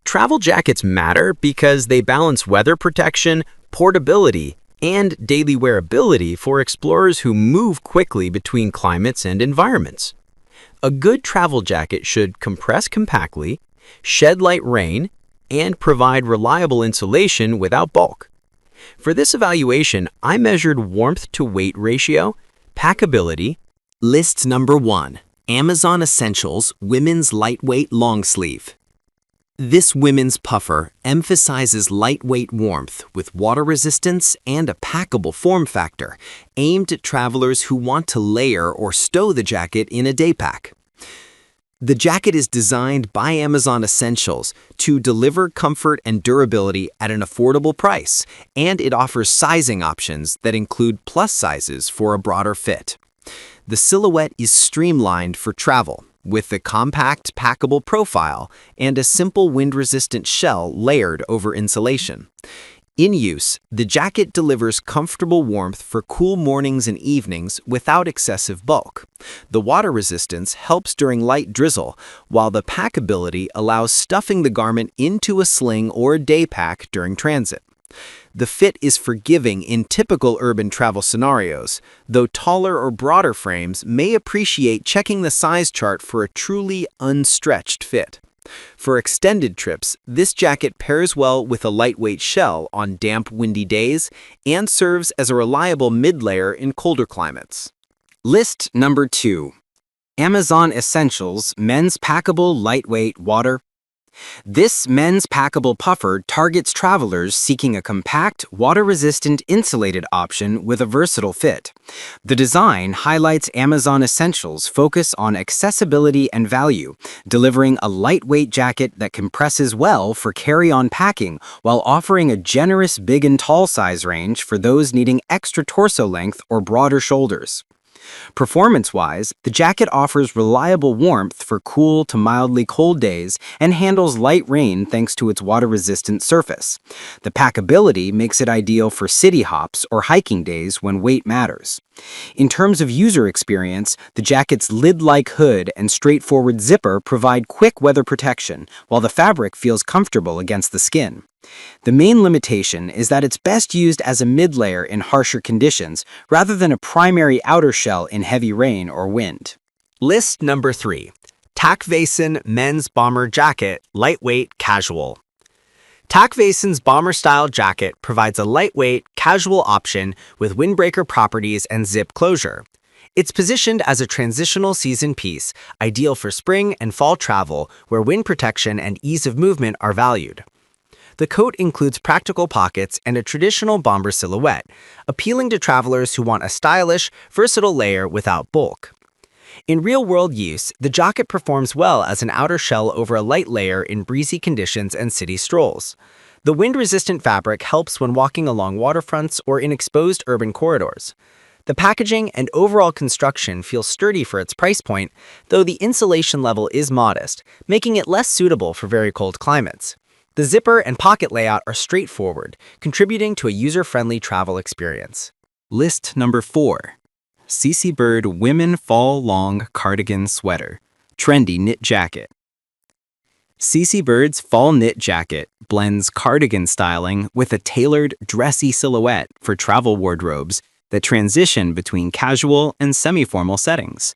Travel jackets matter because they balance weather protection, portability, and daily wearability for explorers who move quickly between climates and environments. A good travel jacket should compress compactly, shed light rain, and provide reliable insulation without bulk. For this evaluation, I measured warmth to weight ratio, packability. List number 1. Amazon Essentials Women's Lightweight Long Sleeve. This women's puffer emphasizes lightweight warmth with water resistance and a packable form factor, aimed at travelers who want to layer or stow the jacket in a day pack. The jacket is designed by Amazon Essentials to deliver comfort and durability at an affordable price, and it offers sizing options that include plus sizes for a broader fit. The silhouette is streamlined for travel, with a compact, packable profile and a simple wind-resistant shell layered over insulation. In use, the jacket delivers comfortable warmth for cool mornings and evenings without excessive bulk. The water resistance helps during light drizzle, while the packability allows stuffing the garment into a sling or a day pack during transit. The fit is forgiving in typical urban travel scenarios, though taller or broader frames may appreciate checking the size chart for a truly unstretched fit. For extended trips, this jacket pairs well with a lightweight shell on damp, windy days and serves as a reliable mid-layer in colder climates. List number 2. Amazon Essentials Men's Packable Lightweight Water. This men's packable puffer targets travelers seeking a compact, water-resistant insulated option with a versatile fit. The design highlights Amazon Essentials' focus on accessibility and value, delivering a lightweight jacket that compresses well for carry-on packing while offering a generous big and tall size range for those needing extra torso length or broader shoulders. Performance-wise, the jacket offers reliable warmth for cool to mildly cold days and handles light rain thanks to its water-resistant surface. The packability makes it ideal for city hops or hiking days when weight matters. In terms of user experience, the jacket's lid-like hood and straightforward zipper provide quick weather protection, while the fabric feels comfortable against the skin. The main limitation is that it's best used as a mid-layer in harsher conditions rather than a primary outer shell in heavy rain or wind. List number 3. Takvason Men's Bomber Jacket Lightweight Casual. Takvason's bomber-style jacket provides a lightweight, casual option with windbreaker properties and zip closure. It's positioned as a transitional season piece, ideal for spring and fall travel where wind protection and ease of movement are valued. The coat includes practical pockets and a traditional bomber silhouette, appealing to travelers who want a stylish, versatile layer without bulk. In real-world use, the jacket performs well as an outer shell over a light layer in breezy conditions and city strolls. The wind-resistant fabric helps when walking along waterfronts or in exposed urban corridors. The packaging and overall construction feel sturdy for its price point, though the insulation level is modest, making it less suitable for very cold climates. The zipper and pocket layout are straightforward, contributing to a user-friendly travel experience. List number 4. CC Bird Women Fall Long Cardigan Sweater Trendy Knit Jacket. CC Bird's fall knit jacket blends cardigan styling with a tailored, dressy silhouette for travel wardrobes that transition between casual and semi-formal settings.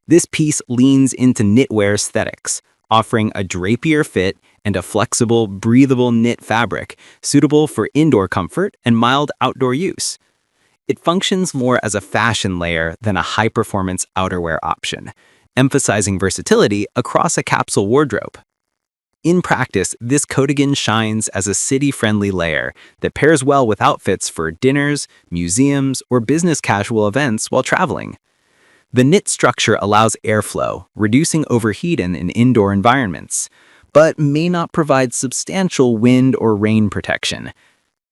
This piece leans into knitwear aesthetics, offering a drapier fit and a flexible, breathable knit fabric suitable for indoor comfort and mild outdoor use. It functions more as a fashion layer than a high-performance outerwear option, emphasizing versatility across a capsule wardrobe. In practice, this coatigan shines as a city-friendly layer that pairs well with outfits for dinners, museums, or business casual events while traveling. The knit structure allows airflow, reducing overheating in indoor environments, but may not provide substantial wind or rain protection.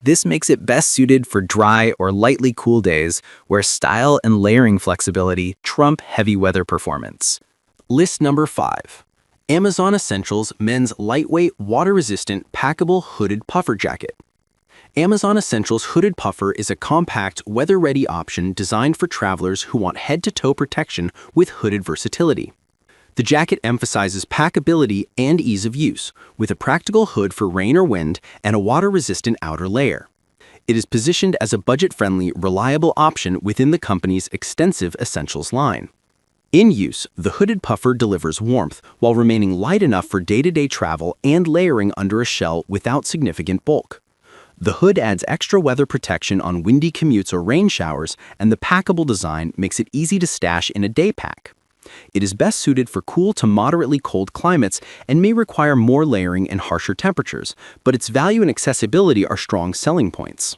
This makes it best suited for dry or lightly cool days where style and layering flexibility trump heavy weather performance. List number 5. Amazon Essentials Men's Lightweight Water-Resistant Packable Hooded Puffer Jacket. Amazon Essentials Hooded Puffer is a compact, weather-ready option designed for travelers who want head-to-toe protection with hooded versatility. The jacket emphasizes packability and ease of use, with a practical hood for rain or wind and a water-resistant outer layer. It is positioned as a budget-friendly, reliable option within the company's extensive essentials line. In use, the hooded puffer delivers warmth while remaining light enough for day-to-day travel and layering under a shell without significant bulk. The hood adds extra weather protection on windy commutes or rain showers, and the packable design makes it easy to stash in a day pack. It is best suited for cool to moderately cold climates and may require more layering in harsher temperatures, but its value and accessibility are strong selling points.